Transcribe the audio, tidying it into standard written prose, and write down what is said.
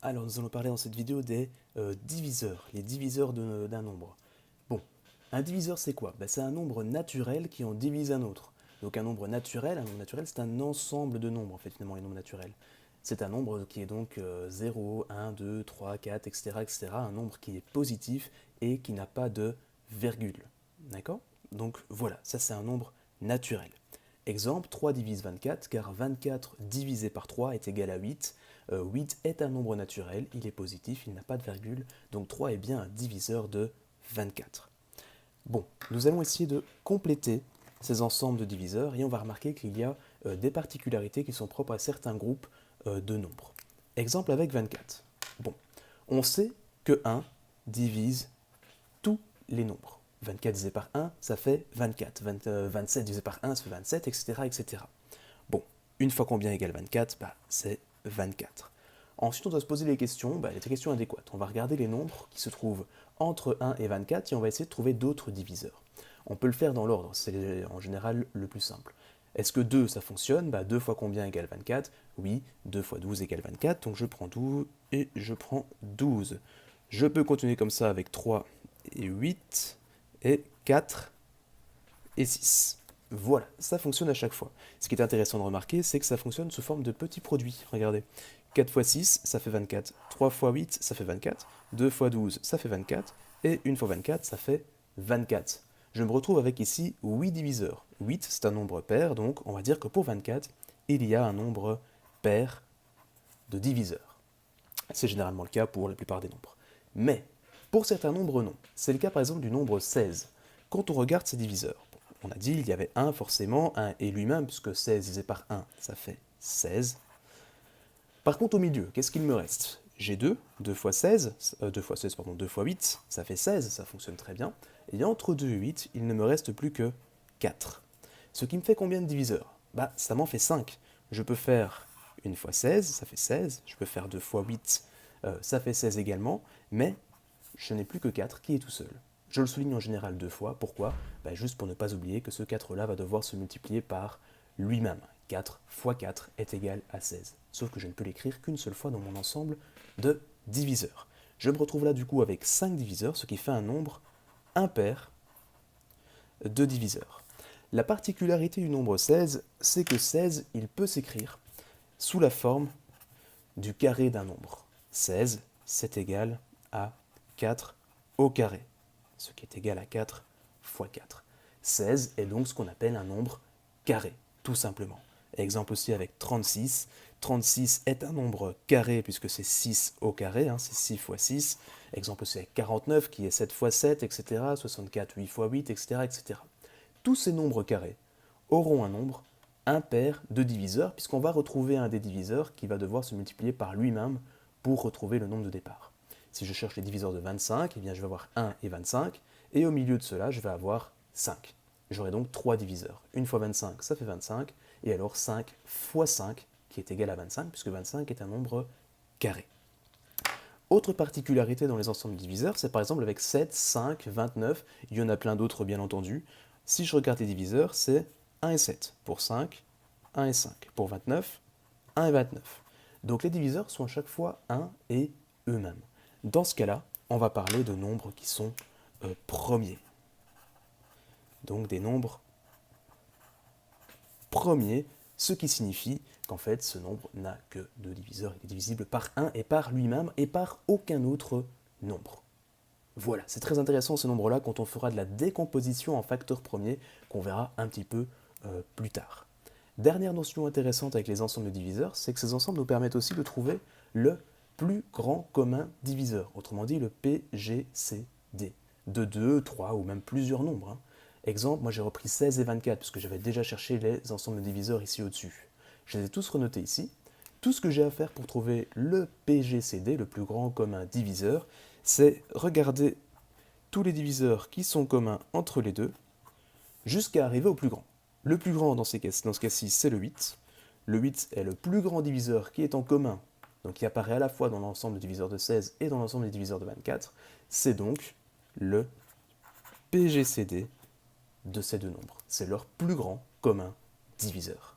Alors, nous allons parler dans cette vidéo des diviseurs, les diviseurs d'un nombre. Bon, un diviseur c'est quoi? C'est un nombre naturel qui en divise un autre. Donc un nombre naturel, c'est un ensemble de nombres, en fait, finalement, les nombres naturels. C'est un nombre qui est donc 0, 1, 2, 3, 4, etc., etc. Un nombre qui est positif et qui n'a pas de virgule. D'accord? Donc voilà, ça c'est un nombre naturel. Exemple, 3 divise 24, car 24 divisé par 3 est égal à 8. 8 est un nombre naturel, il est positif, il n'a pas de virgule, donc 3 est bien un diviseur de 24. Bon, nous allons essayer de compléter ces ensembles de diviseurs et on va remarquer qu'il y a des particularités qui sont propres à certains groupes de nombres. Exemple avec 24. Bon, on sait que 1 divise tous les nombres. 24 divisé par 1, ça fait 24. 27 divisé par 1, ça fait 27, etc., etc. Bon, une fois combien égale 24, c'est 24. Ensuite, on doit se poser les questions, les questions adéquates. On va regarder les nombres qui se trouvent entre 1 et 24 et on va essayer de trouver d'autres diviseurs. On peut le faire dans l'ordre, c'est en général le plus simple. Est-ce que 2 ça fonctionne? 2 fois combien égale 24? Oui, 2 fois 12 égale 24, donc je prends 12 et je prends 12. Je peux continuer comme ça avec 3 et 8 et 4 et 6. Voilà, ça fonctionne à chaque fois. Ce qui est intéressant de remarquer, c'est que ça fonctionne sous forme de petits produits. Regardez, 4 fois 6, ça fait 24. 3 fois 8, ça fait 24. 2 fois 12, ça fait 24. Et 1 fois 24, ça fait 24. Je me retrouve avec ici 8 diviseurs. 8, c'est un nombre pair, donc on va dire que pour 24, il y a un nombre pair de diviseurs. C'est généralement le cas pour la plupart des nombres. Mais pour certains nombres, non. C'est le cas par exemple du nombre 16. Quand on regarde ses diviseurs, on a dit il y avait 1 forcément, 1 et lui-même, puisque 16 divisé par 1, ça fait 16. Par contre au milieu, qu'est-ce qu'il me reste? J'ai 2, 2 fois 16, 2 fois 16, pardon, 2 fois 8, ça fait 16, ça fonctionne très bien. Et entre 2 et 8, il ne me reste plus que 4. Ce qui me fait combien de diviseurs? Ça m'en fait 5. Je peux faire 1 fois 16, ça fait 16. Je peux faire 2 fois 8, ça fait 16 également. Mais je n'ai plus que 4 qui est tout seul. Je le souligne en général 2 fois. Pourquoi? Juste pour ne pas oublier que ce 4-là va devoir se multiplier par lui-même. 4 fois 4 est égal à 16. Sauf que je ne peux l'écrire qu'une seule fois dans mon ensemble de diviseurs. Je me retrouve là du coup avec 5 diviseurs, ce qui fait un nombre impair de diviseurs. La particularité du nombre 16, c'est que 16, il peut s'écrire sous la forme du carré d'un nombre. 16, c'est égal à 4 au carré, ce qui est égal à 4 fois 4. 16 est donc ce qu'on appelle un nombre carré, tout simplement. Exemple aussi avec 36. 36 est un nombre carré puisque c'est 6 au carré, c'est 6 fois 6. Exemple aussi avec 49 qui est 7 fois 7, etc. 64, 8 fois 8, etc. etc. Tous ces nombres carrés auront un nombre impair de diviseurs, puisqu'on va retrouver un des diviseurs qui va devoir se multiplier par lui-même pour retrouver le nombre de départ. Si je cherche les diviseurs de 25, je vais avoir 1 et 25, et au milieu de cela, je vais avoir 5. J'aurai donc 3 diviseurs. 1 fois 25, ça fait 25, et alors 5 fois 5, qui est égal à 25, puisque 25 est un nombre carré. Autre particularité dans les ensembles diviseurs, c'est par exemple avec 7, 5, 29, il y en a plein d'autres bien entendu. Si je regarde les diviseurs, c'est 1 et 7. Pour 5, 1 et 5. Pour 29, 1 et 29. Donc les diviseurs sont à chaque fois 1 et eux-mêmes. Dans ce cas-là, on va parler de nombres qui sont premiers. Donc des nombres premiers, ce qui signifie qu'en fait ce nombre n'a que deux diviseurs, il est divisible par 1 et par lui-même et par aucun autre nombre. Voilà, c'est très intéressant ce nombre-là quand on fera de la décomposition en facteurs premiers qu'on verra un petit peu plus tard. Dernière notion intéressante avec les ensembles de diviseurs, c'est que ces ensembles nous permettent aussi de trouver le plus grand commun diviseur, autrement dit le PGCD, de 2, 3 ou même plusieurs nombres. Exemple, moi j'ai repris 16 et 24 puisque j'avais déjà cherché les ensembles de diviseurs ici au-dessus. Je les ai tous renotés ici. Tout ce que j'ai à faire pour trouver le PGCD, le plus grand commun diviseur, c'est regarder tous les diviseurs qui sont communs entre les deux jusqu'à arriver au plus grand. Le plus grand dans ce cas-ci, c'est le 8. Le 8 est le plus grand diviseur qui est en commun, donc qui apparaît à la fois dans l'ensemble des diviseurs de 16 et dans l'ensemble des diviseurs de 24. C'est donc le PGCD de ces deux nombres. C'est leur plus grand commun diviseur.